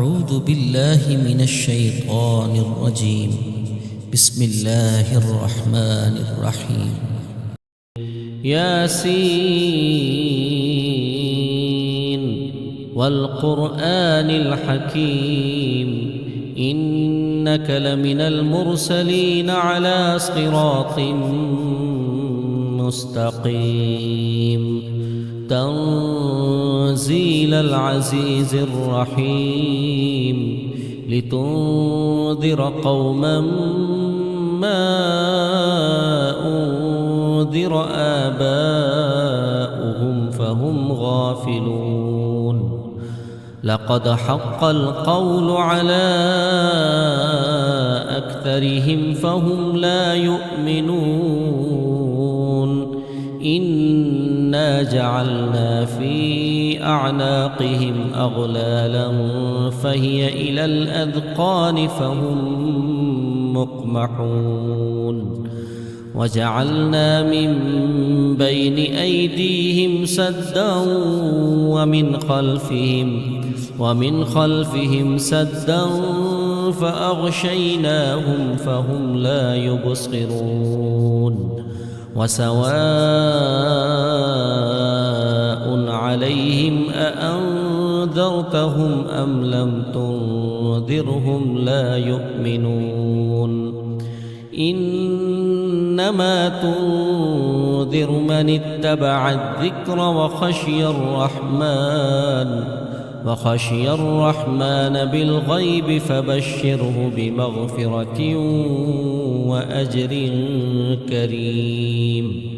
أعوذ بالله من الشيطان الرجيم. بسم الله الرحمن الرحيم. ياسين والقرآن الحكيم إنك لمن المرسلين على صراط مستقيم تنزيل العزيز الرحيم لتنذر قوما ما أنذر آباؤهم فهم غافلون لقد حق القول على أكثرهم فهم لا يؤمنون إنا جعلنا في أعناقهم أغلالا فهي إلى الأذقان فهم مقمحون وجعلنا من بين أيديهم سدا ومن خلفهم سدا فأغشيناهم فهم لا يبصرون وسواء عليهم أأنذرتهم أم لم تنذرهم لا يؤمنون إنما تنذر من اتبع الذكر وخشي الرحمن بالغيب فبشره بمغفرة وأجر كريم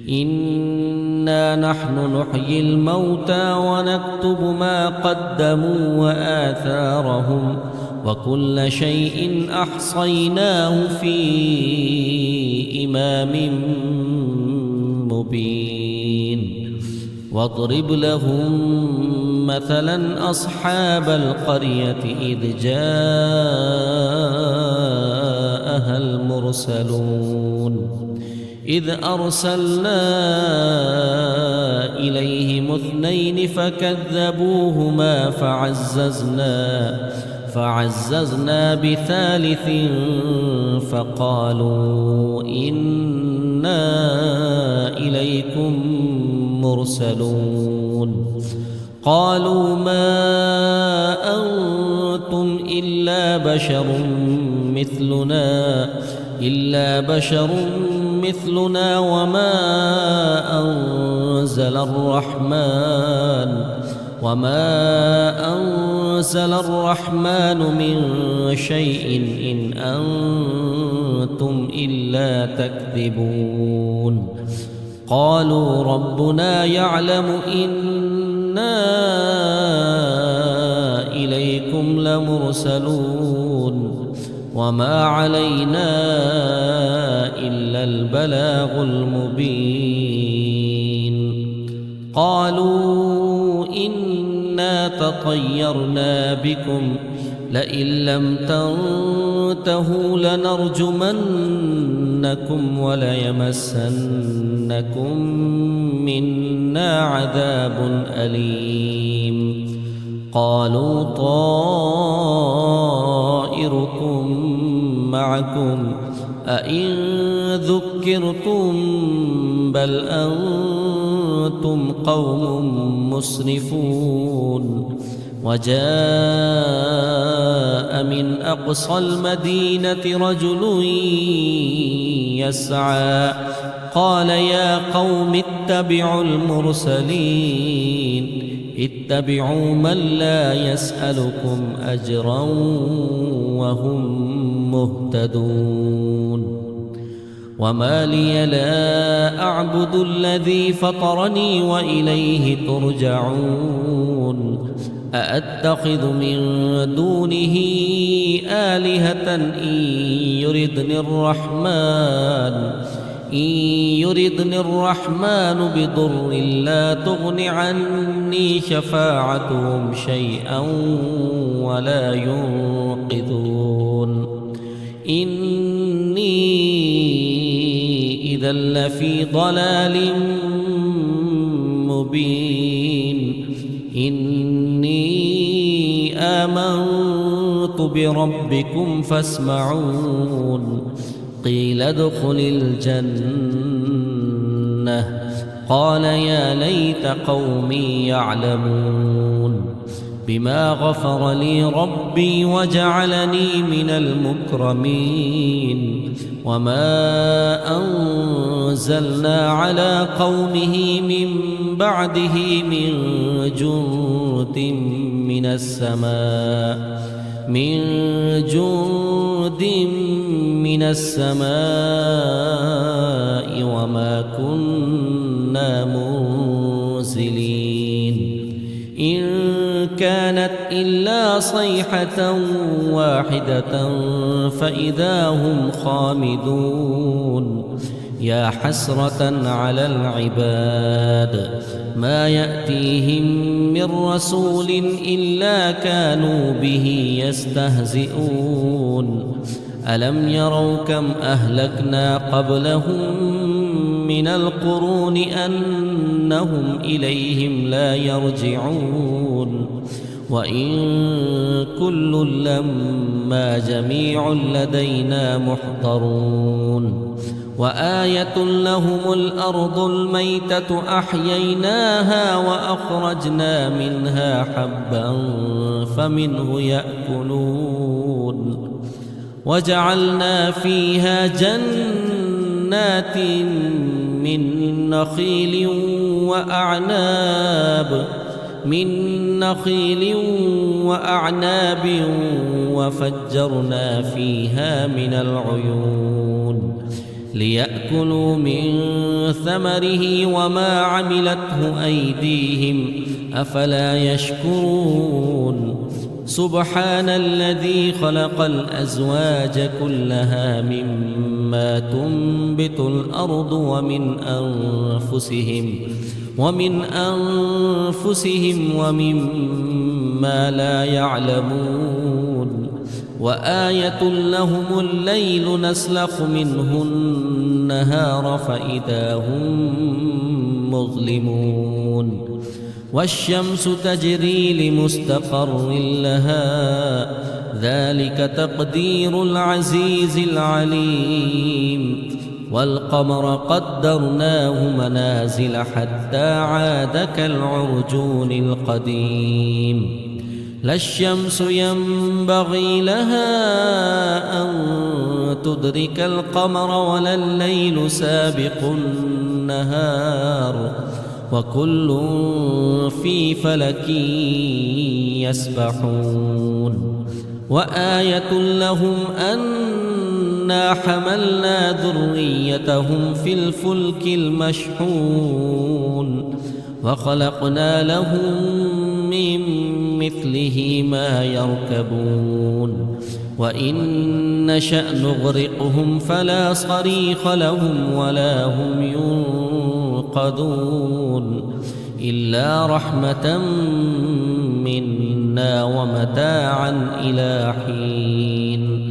إنا نحن نحيي الموتى ونكتب ما قدموا وآثارهم وكل شيء أحصيناه في إمام مبين واضرب لهم مثلا أصحاب القرية إذ جاءها المرسلون إذ أرسلنا إليهم اثنين فكذبوهما فعززنا بثالث فقالوا إنا إليكم مرسلون قالوا ما أنتم إلا بشر مثلنا وما أنزل الرحمن من شيء إن أنتم إلا تكذبون قالوا ربنا يعلم إنا إليكم لمرسلون وما علينا إلا البلاغ المبين قالوا إنا تطيرنا بكم لئن لم تنتهوا لنرجمنكم وليمسنكم منا عذاب أليم قالوا طائركم معكم أئن ذكرتم بل أنتم قوم مسرفون وجاء من أقصى المدينة رجل يسعى قال يا قوم اتبعوا المرسلين اتبعوا من لا يسألكم أجرا وهم مهتدون وما لي لا أعبد الذي فطرني وإليه ترجعون أأتخذ من دونه آلهة إن يردني الرحمن بضر لا تغن عني شفاعتهم شيئا ولا ينقذون إني إذا لفي ضلال مبين إني آمنت بربكم فاسمعون قيل ادخل الجنة قال يا ليت قومي يعلمون بما غفر لي ربي وجعلني من المكرمين وما أنزلنا على قومه من بعده من جند من السماء وما كنا منزلين إن كانت إلا صيحة واحدة فإذا هم خامدون يا حسرة على العباد ما يأتيهم من رسول إلا كانوا به يستهزئون ألم يروا كم أهلكنا قبلهم من القرون أنهم إليهم لا يرجعون وإن كل لما جميع لدينا محضرون وآية لهم الأرض الميتة أحييناها وأخرجنا منها حبا فمنه يأكلون وجعلنا فيها جنات من نخيل وأعناب وفجرنا فيها من العيون ليأكلوا من ثمره وما عملته أيديهم أفلا يشكرون سبحان الذي خلق الأزواج كلها مما تنبت الأرض ومن أنفسهم ومما لا يعلمون وآية لهم الليل نسلخ منه النهار فإذا هم مظلمون والشمس تجري لمستقر لها ذلك تقدير العزيز العليم والقمر قدرناه منازل حتى عاد كالعرجون القديم لا الشمس ينبغي لها أن تدرك القمر ولا الليل سابق النهار وكل في فلك يسبحون وآية لهم أنا حملنا ذريتهم في الفلك المشحون وخلقنا لهم من مثله ما يركبون وإن نشأ نغرقهم فلا صريخ لهم ولا هم ينقذون إلا رحمة منا ومتاعا إلى حين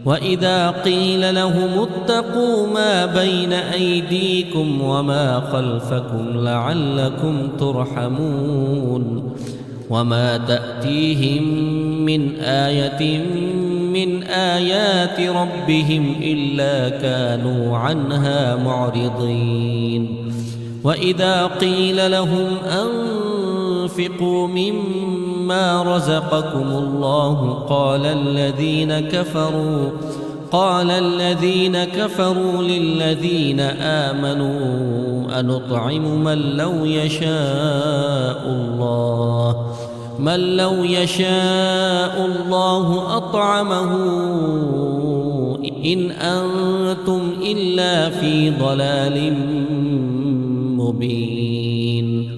وإذا قيل لهم اتقوا ما بين أيديكم وما خلفكم لعلكم ترحمون وما تأتيهم من آية من آيات ربهم إلا كانوا عنها معرضين وإذا قيل لهم أنفقوا مما رزقكم الله قال الذين كفروا للذين آمنوا أنطعم من لو يشاء الله أطعمه إن أنتم إلا في ضلال مبين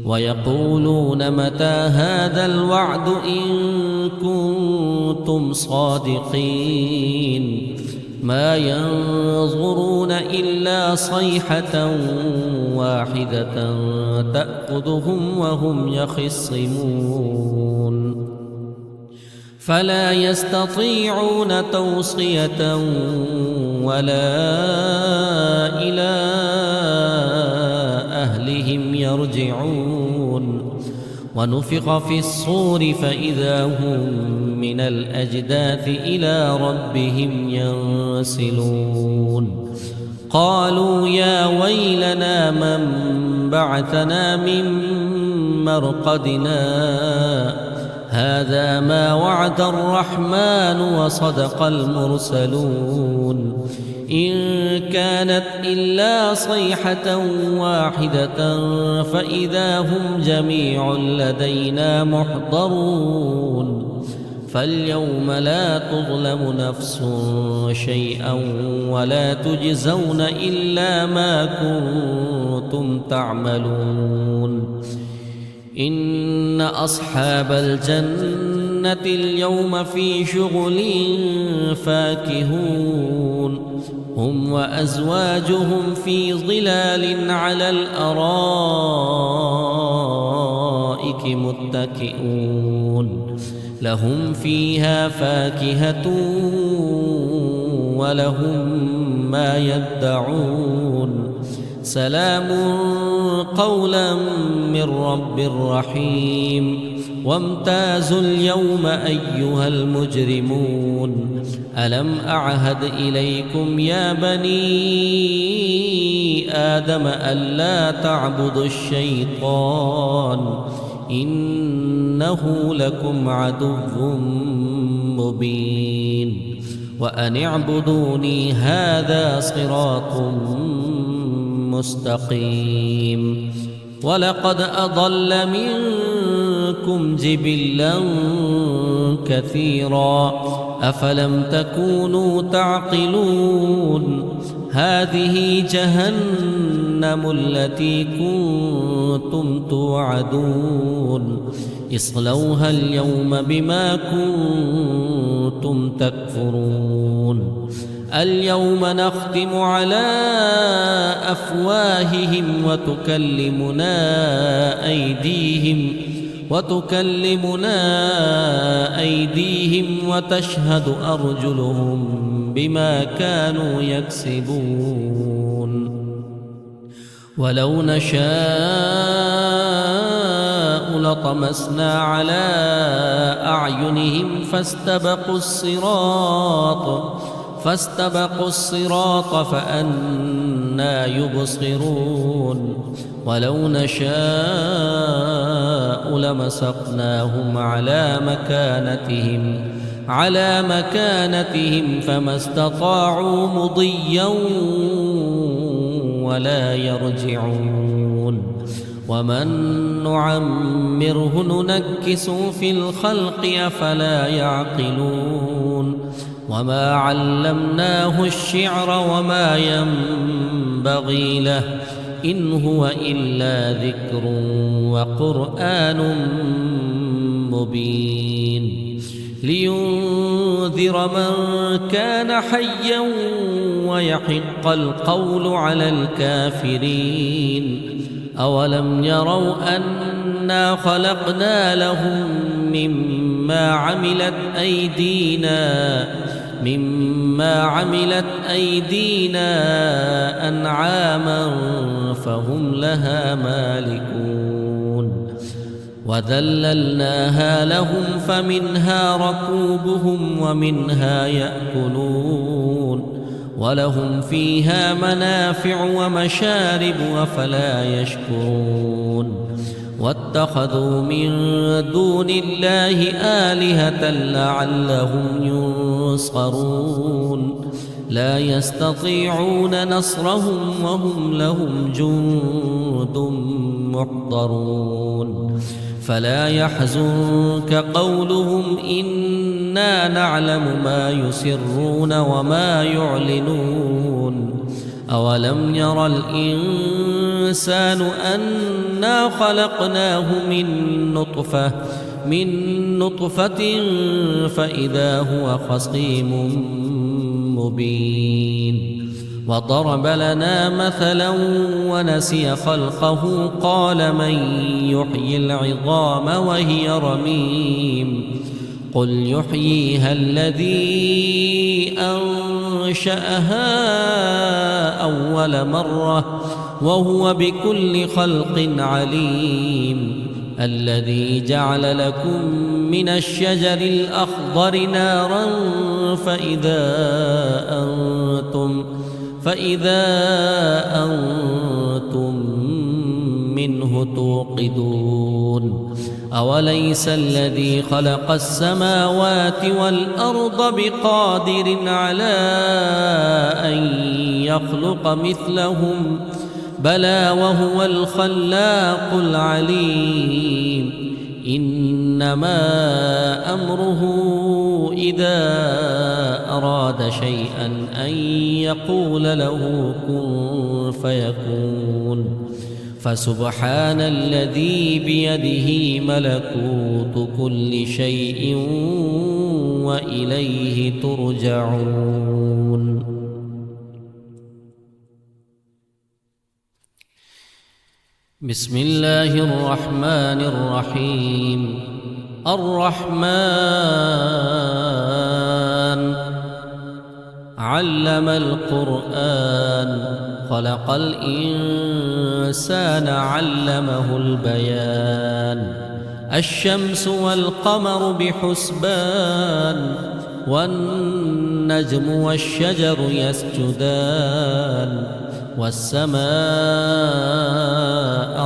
ويقولون متى هذا الوعد إن كنتم صادقين ما ينظرون إلا صيحة واحدة تأخذهم وهم يخصمون فلا يستطيعون توصية ولا إلى أهلهم يرجعون ونفخ في الصور فإذا هم من الأجداث إلى ربهم ينسلون قالوا يا ويلنا من بعثنا من مرقدنا هذا ما وعد الرحمن وصدق المرسلون إن كانت إلا صيحة واحدة فإذا هم جميع لدينا محضرون فاليوم لا تظلم نفس شيئا ولا تجزون إلا ما كنتم تعملون إن أصحاب الجنة اليوم في شغل فاكهون هم وأزواجهم في ظلال على الأرائك متكئون لهم فيها فاكهة ولهم ما يدعون سلام قولا من رب رحيم وامتازوا اليوم أيها المجرمون ألم أعهد إليكم يا بني آدم ألا تعبدوا الشيطان إنه لكم عدو مبين وأن اعبدوني هذا صراط مستقيم ولقد أضل منكم جبلا كثيرا أفلم تكونوا تعقلون هذه جهنم التي كنتم توعدون اصلوها اليوم بما كنتم تكفرون اليوم نختم على أفواههم وتكلمنا أيديهم وتشهد أرجلهم بما كانوا يكسبون ولو نشاء لطمسنا على أعينهم فاستبقوا الصراط فأنى يبصرون ولو نشاء لمسخناهم على مكانتهم فما استطاعوا مضيا ولا يرجعون ومن نعمره ننكسه في الخلق أفلا يعقلون وما علمناه الشعر وما ينبغي له إن هو إلا ذكر وقرآن مبين لينذر من كان حيا ويحق القول على الكافرين أولم يروا أنا خلقنا لهم مما عملت أيدينا أنعاما فهم لها مالكون وذللناها لهم فمنها ركوبهم ومنها يأكلون ولهم فيها منافع ومشارب أفلا يشكرون واتخذوا من دون الله آلهة لعلهم ينصرون لا يستطيعون نصرهم وهم لهم جند محضرون فلا يحزنك قولهم إنا نعلم ما يسرون وما يعلنون أولم ير الإنسان أنا خلقناه من نطفة فإذا هو خصيم مبين وضرب لنا مثلا ونسي خلقه قال من يحيي العظام وهي رميم قل يحييها الذي أنشأها أول مرة وهو بكل خلق عليم الذي جعل لكم من الشجر الأخضر نارا فإذا أنتم منه توقدون أوليس الذي خلق السماوات والأرض بقادر على أن يخلق مثلهم بلى وهو الخلاق العليم إنما أمره إذا أراد شيئا أن يقول له كن فيكون فسبحان الذي بيده ملكوت كل شيء وإليه ترجعون. بسم الله الرحمن الرحيم. الرحمن علم القرآن خلق الإنسان علمه البيان الشمس والقمر بحسبان والنجم والشجر يسجدان والسماء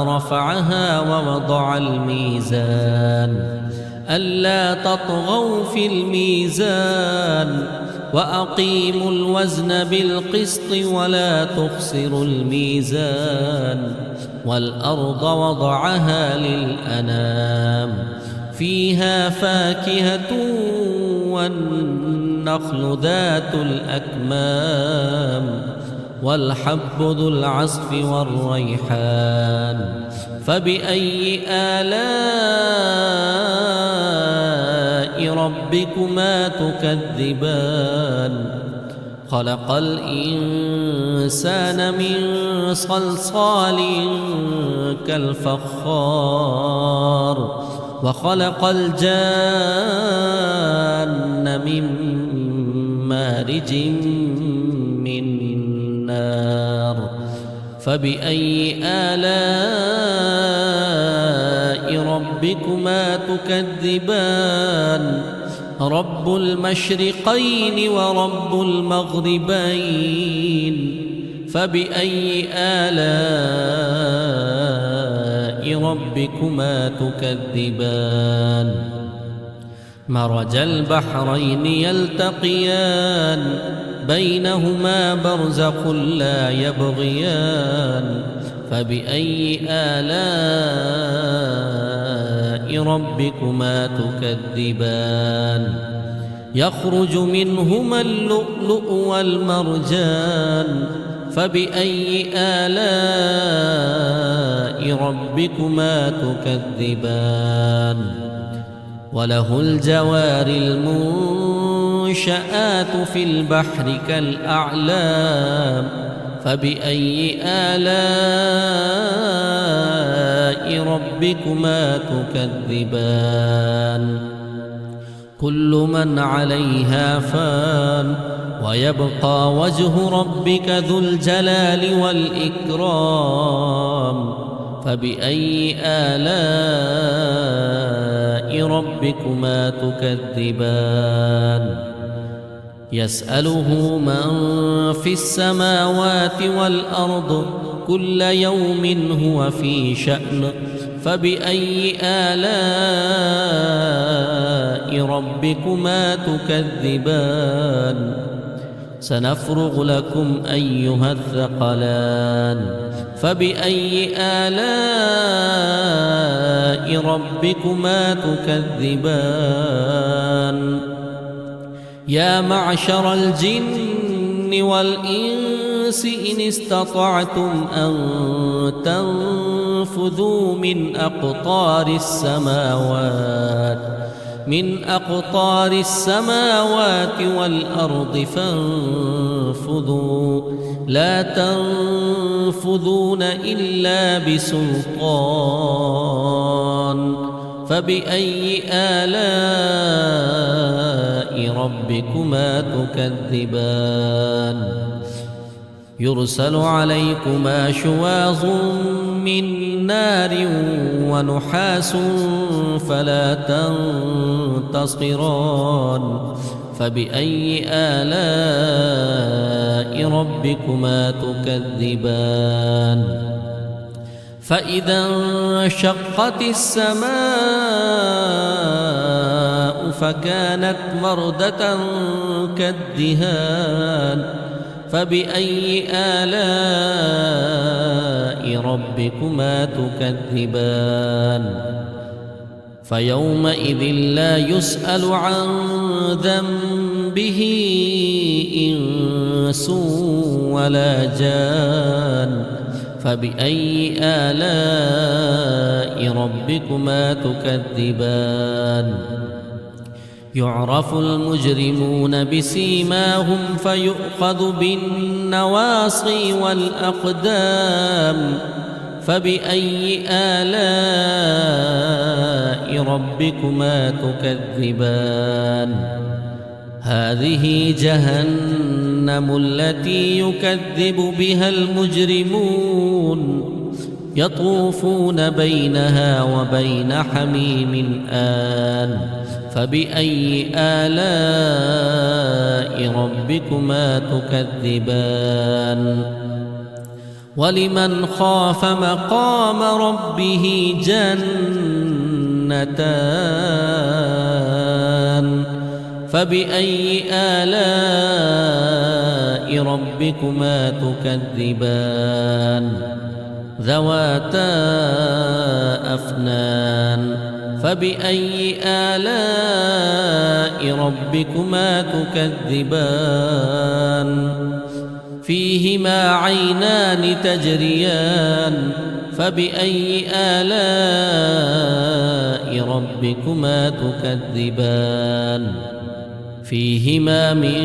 رفعها ووضع الميزان ألا تطغوا في الميزان وأقيموا الوزن بالقسط ولا تخسروا الميزان والأرض وضعها للأنام فيها فاكهة والنخل ذات الأكمام والحب ذو العصف والريحان فبأي آلاء ربكما تكذبان خلق الإنسان من صلصال كالفخار وخلق الجان من مارج من نار فبأي آلاء ربكما تكذبان رب المشرقين ورب المغربين فبأي آلاء ربكما تكذبان مرج البحرين يلتقيان بينهما برزخ لا يبغيان فبأي آلاء ربكما تكذبان يخرج منهما اللؤلؤ والمرجان فبأي آلاء ربكما تكذبان وله الجوار المنشآت في البحر كالأعلام فبأي آلاء ربكما تكذبان كل من عليها فان ويبقى وجه ربك ذو الجلال والإكرام فبأي آلاء ربكما تكذبان يسأله من في السماوات والأرض كل يوم هو في شأن فبأي آلاء ربكما تكذبان سنفرغ لكم أيها الثقلان فبأي آلاء ربكما تكذبان يا معشر الجن والإنس إن استطعتم أن تنفذوا من أقطار السماوات والأرض فانفذوا لا تنفذون إلا بسلطان فبأي آلاء ربكما تكذبان يرسل عليكما شواظ من نار ونحاس فلا تنتصران فبأي آلاء ربكما تكذبان فإذا انشقت السماء فكانت وردة كالدهان فبأي آلاء ربكما تكذبان فيومئذ لا يسأل عن ذنبه إنس ولا جان فبأي آلاء ربكما تكذبان يعرف المجرمون بسيماهم فيؤخذ بالنواصي والأقدام فبأي آلاء ربكما تكذبان هذه جهنم التي يكذب بها المجرمون يطوفون بينها وبين حميم آن فبأي آلاء ربكما تكذبان ولمن خاف مقام ربه جنتان فبأي آلاء ربكما تكذبان ذواتا أفنان فبأي آلاء ربكما تكذبان فيهما عينان تجريان فبأي آلاء ربكما تكذبان فيهما من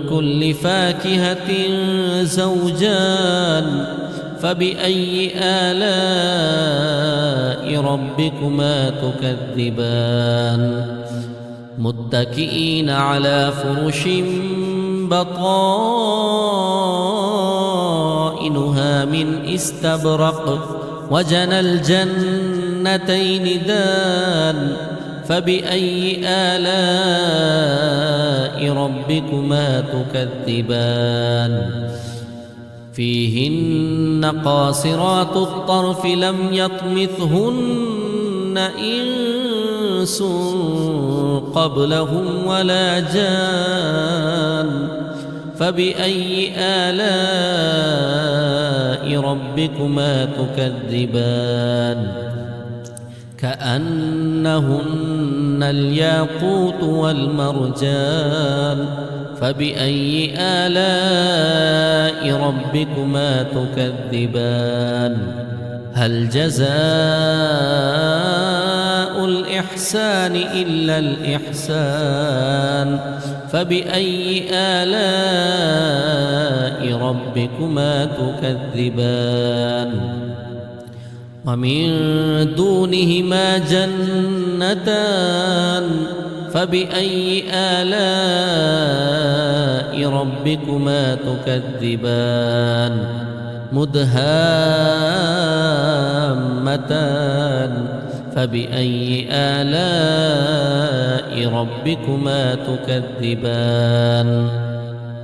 كل فاكهة زوجان فبأي آلاء ربكما تكذبان متكئين على فرش بطائنها من استبرق وجنى الجنتين دان فبأي آلاء ربكما تكذبان فيهن قاصرات الطرف لم يطمثهن إنس قبلهم ولا جان فبأي آلاء ربكما تكذبان كأنهن الياقوت والمرجان فبأي آلاء ربكما تكذبان هل جزاء الإحسان إلا الإحسان فبأي آلاء ربكما تكذبان ومن دونهما جنتان فبأي آلاء ربكما تكذبان مدهامتان فبأي آلاء ربكما تكذبان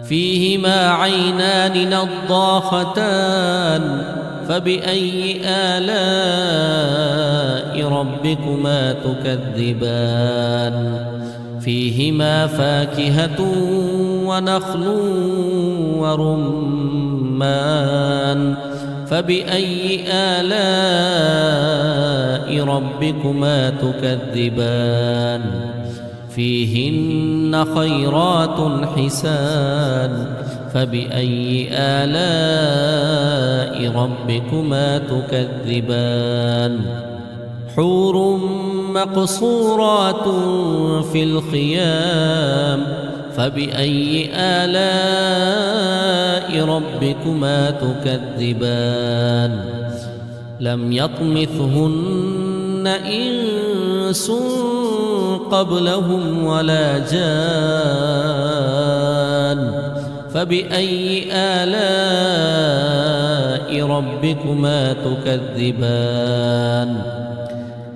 فيهما عينان نضاختان فبأي آلاء ربكما تكذبان فيهما فاكهة ونخل ورمان فبأي آلاء ربكما تكذبان فيهن خيرات حسان فبأي آلاء ربكما تكذبان حور مقصورات في الخيام فبأي آلاء ربكما تكذبان لم يطمثهن إنس قبلهم ولا جان فبأي آلاء ربكما تكذبان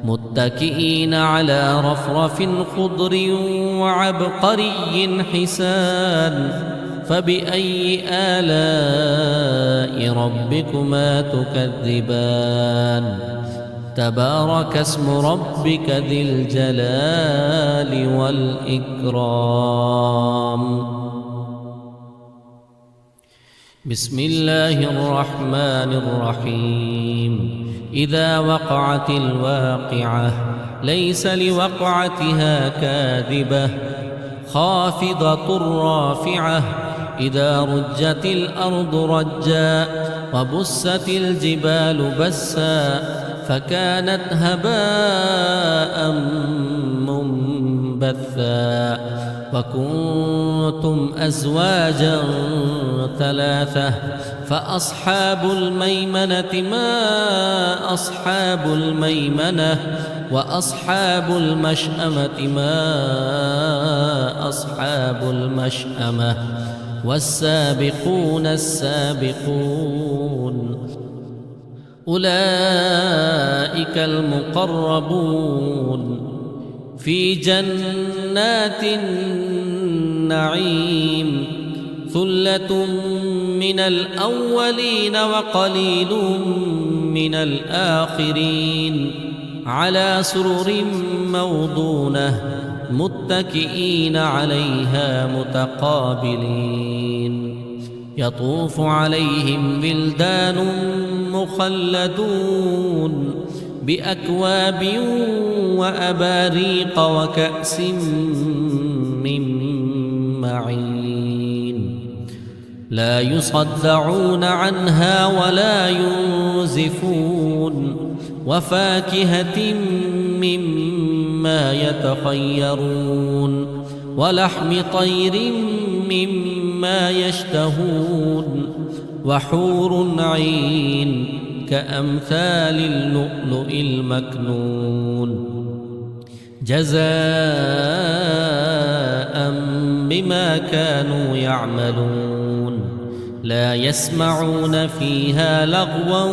متكئين على رفرف خضر وعبقري حسان فبأي آلاء ربكما تكذبان تبارك اسم ربك ذي الجلال والإكرام. بسم الله الرحمن الرحيم. إذا وقعت الواقعة ليس لوقعتها كاذبة خافضة رافعة إذا رجت الأرض رجا وبست الجبال بسا فكانت هباء منبثا وكنتم أزواجا ثلاثة فأصحاب الميمنة ما أصحاب الميمنة وأصحاب المشأمة ما أصحاب المشأمة والسابقون السابقون أولئك المقربون في جنات النعيم ثلة من الأولين وقليل من الآخرين على سرر موضونة متكئين عليها متقابلين يطوف عليهم ولدان مخلدون بأكواب وأباريق وكأس من معين لا يصدعون عنها ولا ينزفون وفاكهة مما يتخيرون ولحم طير مما يشتهون وحور عين كأمثال اللؤلؤ المكنون جزاء بما كانوا يعملون لا يسمعون فيها لغوا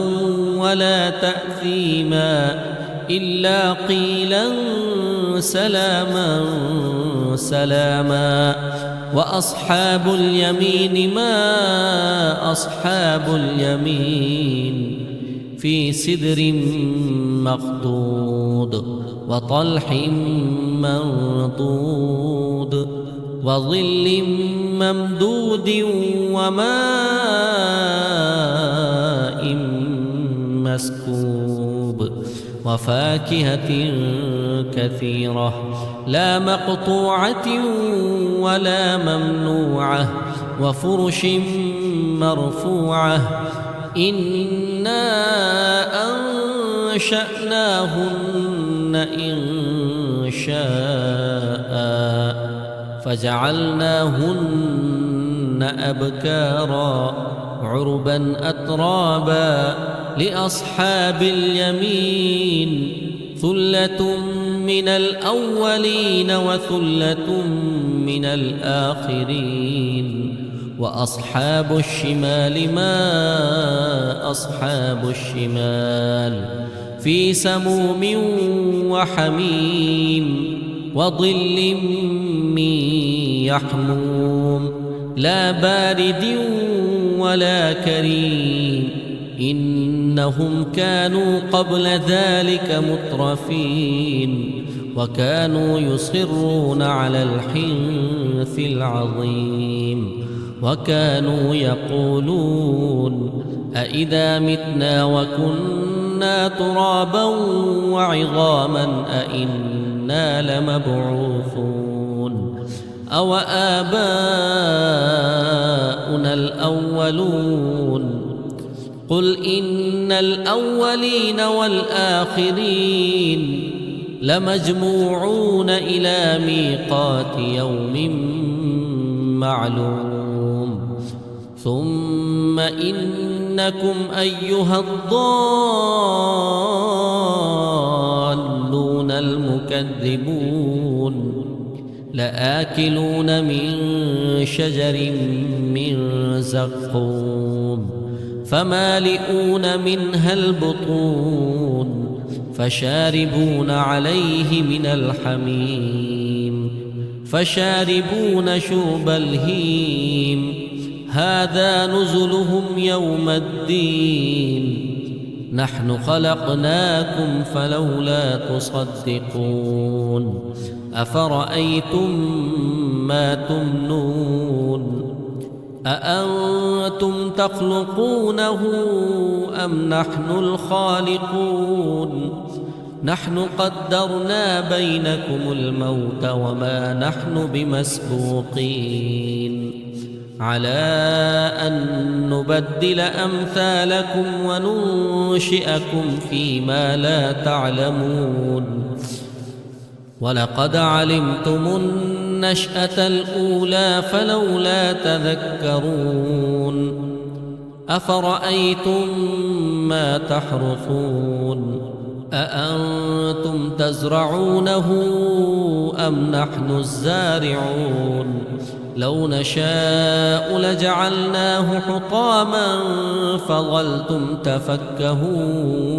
ولا تأثيما إلا قيلا سلاما سلاما وأصحاب اليمين ما أصحاب اليمين في سدر مخضود وطلح منضود وظل ممدود وماء مسكوب وفاكهة كثيرة لا مقطوعة ولا ممنوعة وفرش مرفوعة إنا أنشأناهن إن شاء فجعلناهن أبكارا عربا أترابا لأصحاب اليمين ثلة من الأولين وثلة من الآخرين وأصحاب الشمال ما أصحاب الشمال في سموم وحميم وظل من يحموم لا بارد ولا كريم إنهم كانوا قبل ذلك مترفين وكانوا يصرون على الحنث العظيم وكانوا يقولون أإذا متنا وكنا ترابا وعظاما أإنا لمبعوثون أو آباؤنا الأولون قل إن الأولين والآخرين لمجموعون إلى ميقات يوم معلوم ثم إنكم أيها الضالون المكذبون لآكلون من شجر من زقوم فمالئون منها البطون فشاربون عليه من الحميم فشاربون شرب الهيم هذا نزلهم يوم الدين نحن خلقناكم فلولا تصدقون أفرأيتم ما تمنون أأنتم تخلقونه أم نحن الخالقون نحن قدرنا بينكم الموت وما نحن بمسبوقين على أن نبدل أمثالكم وننشئكم فيما لا تعلمون ولقد علمتم النشأة الأولى فلولا تذكرون أفرأيتم ما تحرثون أأنتم تزرعونه أم نحن الزارعون لو نشاء لجعلناه حطاما فظلتم تفكهون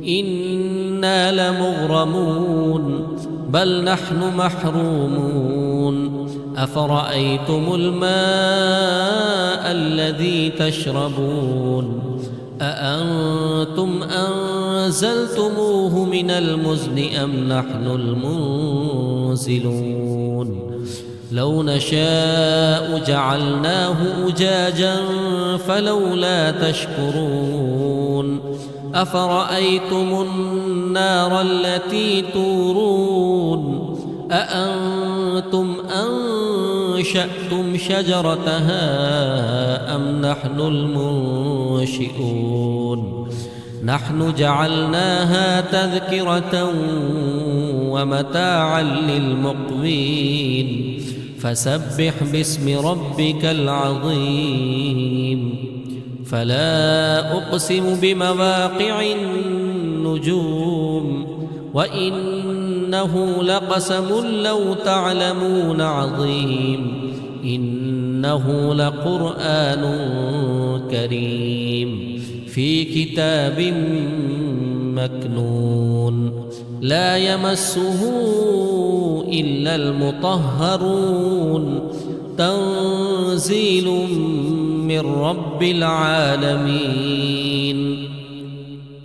إنا لمغرمون بل نحن محرومون أفرأيتم الماء الذي تشربون أأنتم أنزلتموه من المزن أم نحن المنزلون لو نشاء جعلناه أجاجا فلولا تشكرون أفرأيتم النار التي تورون أأنتم أنشأتم شجرتها أم نحن المنشئون نحن جعلناها تذكرة ومتاعا للمقوين فسبح باسم ربك العظيم فلا أقسم بمواقع النجوم وإنه لقسم لو تعلمون عظيم إنه لقرآن كريم في كتاب مكنون لا يمسه إلا المطهرون تنزيل من رب العالمين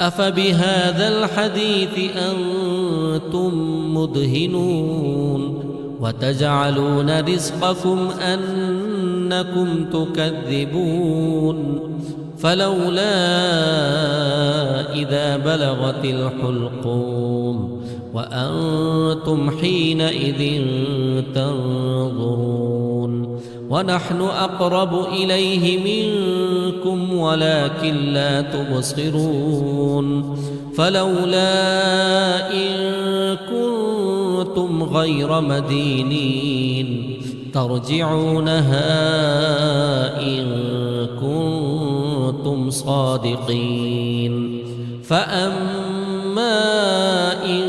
أفبهذا الحديث أنتم مدهنون وتجعلون رزقكم أنكم تكذبون فلولا إذا بلغت الحلقوم وأنتم حينئذ تنظرون ونحن أقرب إليه منكم ولكن لا تبصرون فلولا إن كنتم غير مدينين ترجعونها إن كنتم صادقين فأما إن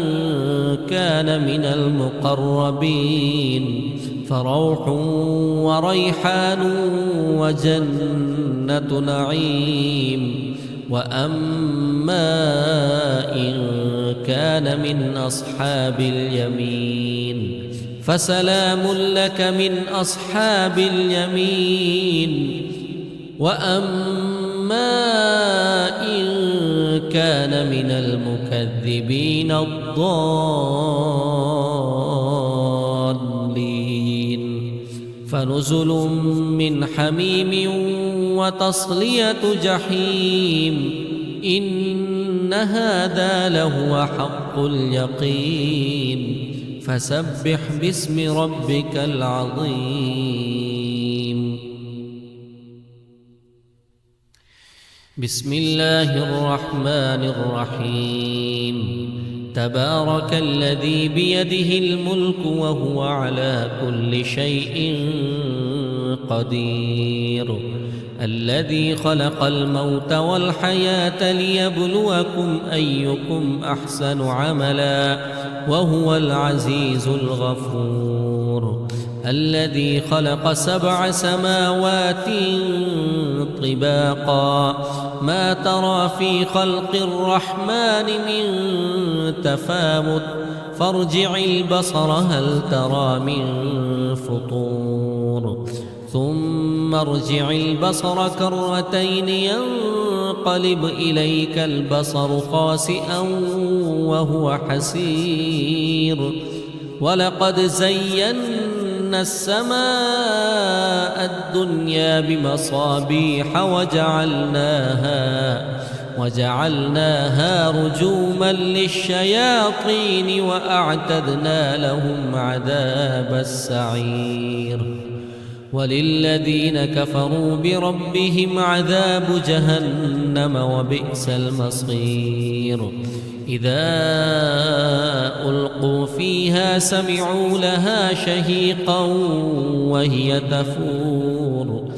كان من المقربين فروح وريحان وجنة نعيم وأما إن كان من أصحاب اليمين فسلام لك من أصحاب اليمين وأما إن كان من المكذبين الضالين فنزل من حميم وتصلية جحيم إن هذا لهو حق اليقين فسبح باسم ربك العظيم بسم الله الرحمن الرحيم تبارك الذي بيده الملك وهو على كل شيء قدير الذي خلق الموت والحياة ليبلوكم أيكم أحسن عملا وهو العزيز الغفور الذي خلق 7 سماوات طباقا ما ترى في خلق الرحمن من تفاوت فارجع البصر هل ترى من فطور ثم ارجع البصر كرتين ينقلب إليك البصر خاسئا وهو حسير ولقد زينا السماء الدنيا بمصابيح وجعلناها رجوما للشياطين وأعتدنا لهم عذاب السعير وللذين كفروا بربهم عذاب جهنم وبئس المصير إذا ألقوا فيها سمعوا لها شهيقا وهي تفور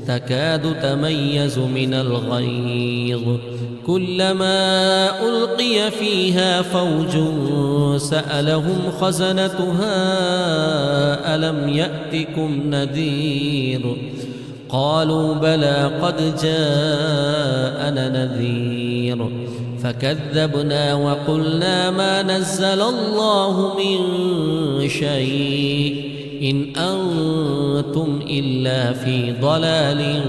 تكاد تميز من الغيظ كلما ألقي فيها فوج سألهم خزنتها ألم يأتكم نذير قالوا بلى قد جاءنا نذير فكذبنا وقلنا ما نزل الله من شيء إن أنتم إلا في ضلال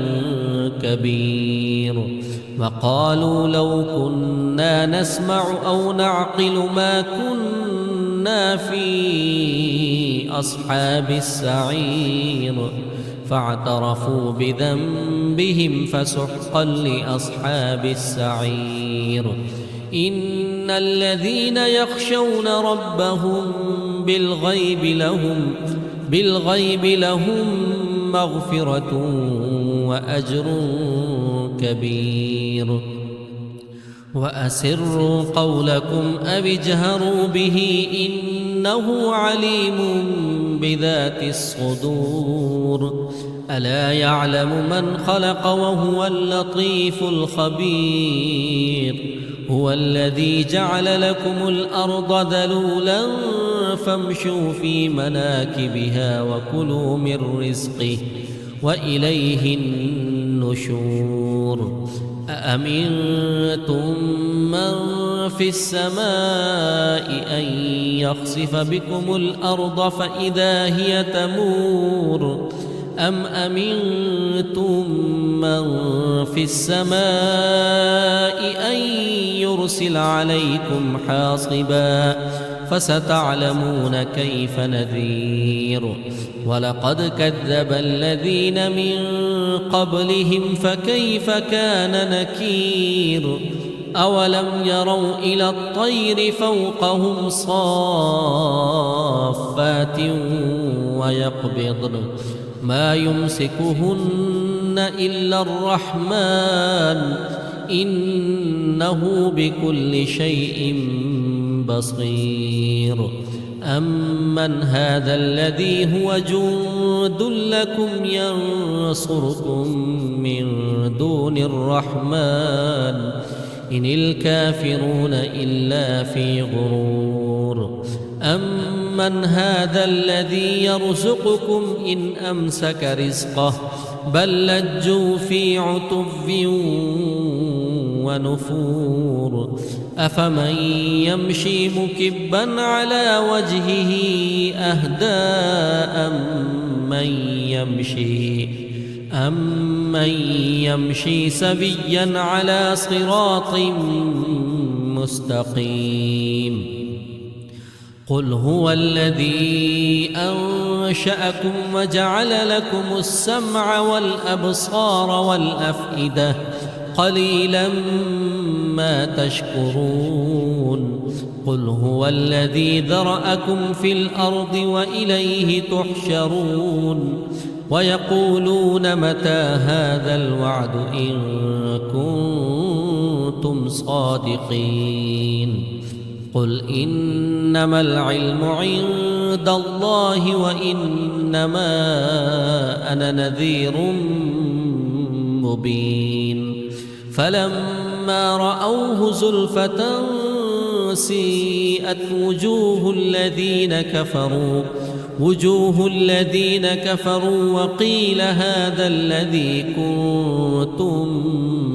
كبير وقالوا لو كنا نسمع أو نعقل ما كنا في أصحاب السعير فاعترفوا بذنبهم فسحقا لأصحاب السعير إن الذين يخشون ربهم بالغيب لهم مغفرة وأجر كبير وأسروا قولكم أو اجهروا به إنه عليم بذات الصدور ألا يعلم من خلق وهو اللطيف الخبير هو الذي جعل لكم الأرض ذلولا فامشوا في مناكبها وكلوا من رزقه وإليه النشور أأمنتم من في السماء أن يخسف بكم الأرض فإذا هي تمور أم أمنتم من في السماء أن يرسل عليكم حاصبا فستعلمون كيف نذير ولقد كذب الذين من قبلهم فكيف كان نكير أولم يروا إلى الطير فوقهم صافات ويقبضن ما يمسكهن إلا الرحمن إنه بكل شيء بصير أمن هذا الذي هو جند لكم ينصركم من دون الرحمن إن الكافرون إلا في غرور أمن هذا الذي يرزقكم إن أمسك رزقه بل لجوا في عتو ونفور أفمن يمشي مكبا على وجهه أهدى أمن يمشي سبيا على صراط مستقيم قل هو الذي أنشأكم وجعل لكم السمع والأبصار والأفئدة قليلا ما تشكرون قل هو الذي ذرأكم في الأرض وإليه تحشرون ويقولون متى هذا الوعد إن كنتم صادقين قل إنما العلم عند الله وإنما أنا نذير مبين فلما رأوه زلفة سيئت وجوه الذين كفروا وقيل هذا الذي كنتم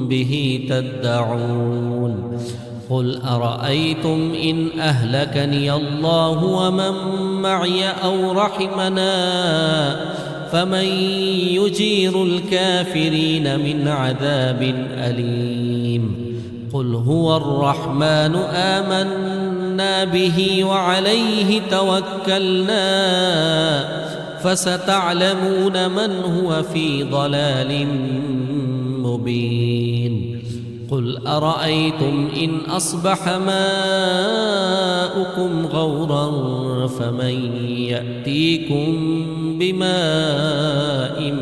به تدعون قل أرأيتم إن أهلكني الله ومن معي أو رحمنا فمن يجير الكافرين من عذاب أليم قل هو الرحمن آمنا به وعليه توكلنا فستعلمون من هو في ضلال مبين قل أرأيتم إن أصبح ماؤكم غورا فمن يأتيكم بماء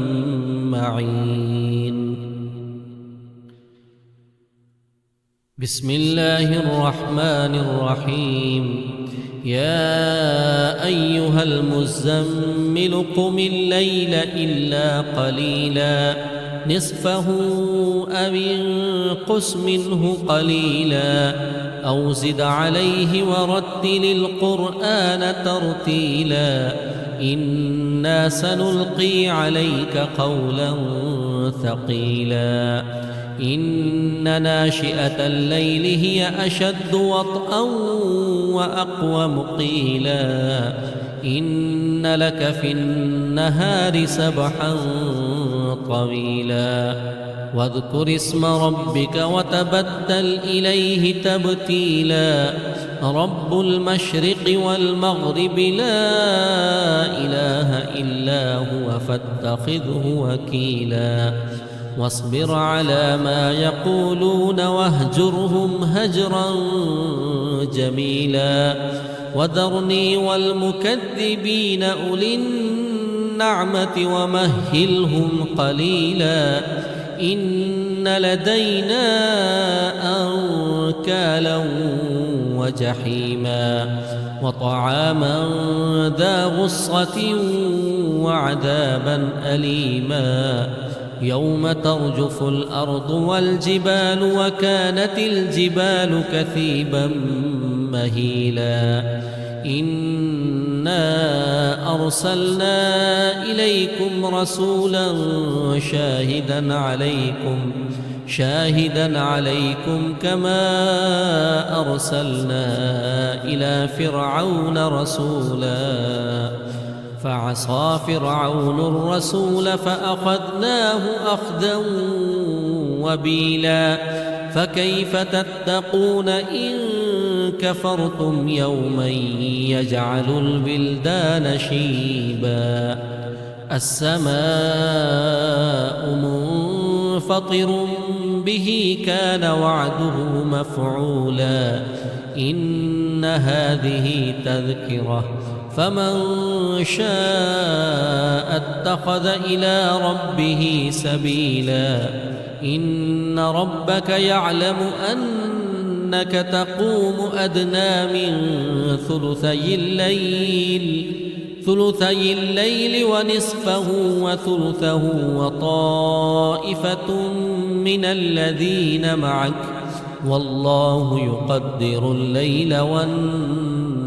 معين بسم الله الرحمن الرحيم يا أيها المزمل قم الليل إلا قليلا نصفه أو انقص منه قليلا أو زد عليه ورتل القرآن ترتيلا إنا سنلقي عليك قولا ثقيلا إن ناشئة الليل هي أشد وطئا وأقوم قيلا إن لك في النهار سبحا طويلا واذكر اسم ربك وتبتل إليه تبتيلا رب المشرق والمغرب لا إله إلا هو فاتخذه وكيلا واصبر على ما يقولون واهجرهم هجرا جميلا وذرني والمكذبين أولي النعمة ومهلهم قليلا إن لدينا أنكالا وجحيما وطعاما ذا غصة وعذابا أليما يوم ترجف الأرض والجبال وكانت الجبال كثيبا مهيلا إنا أرسلنا إليكم رسولا شاهدا عليكم كما أرسلنا إلى فرعون رسولا فعصى فرعون الرسول فأخذناه أخذا وبيلا فكيف تتقون إن كفرتم يوما يجعل البلدان شيبا السماء منفطر به كان وعده مفعولا إن هذه تذكرة فمن شاء اتخذ إلى ربه سبيلا إن ربك يعلم أنك تقوم أدنى من ثلثي الليل ونصفه وثلثه وطائفة من الذين معك والله يقدر الليل والنهار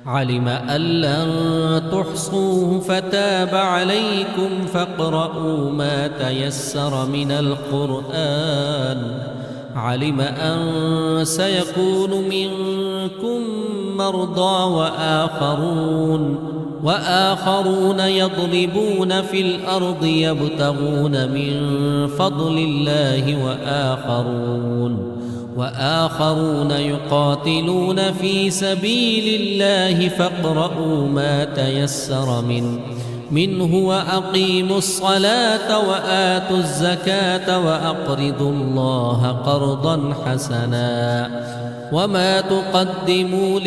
علم أن لن تحصوه فتاب عليكم فاقرؤوا ما تيسر من القرآن علم أن سيكون منكم مرضى وآخرون يضربون في الأرض يبتغون من فضل الله وآخرون يقاتلون في سبيل الله فاقرؤوا ما تيسر منه وأقيموا الصلاة وآتوا الزكاة وأقرضوا الله قرضا حسنا وما تقدموا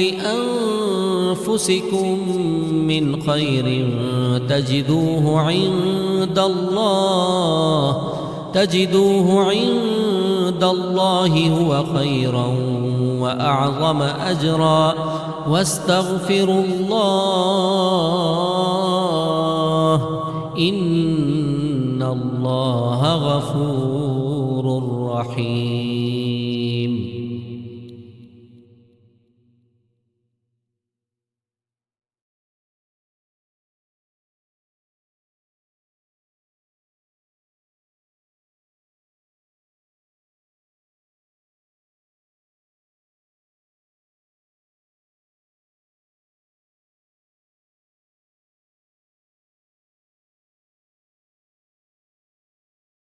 لأنفسكم من خير تجدوه عند عند الله هو خيرا وأعظم أجرا واستغفروا الله إن الله غفور رحيم.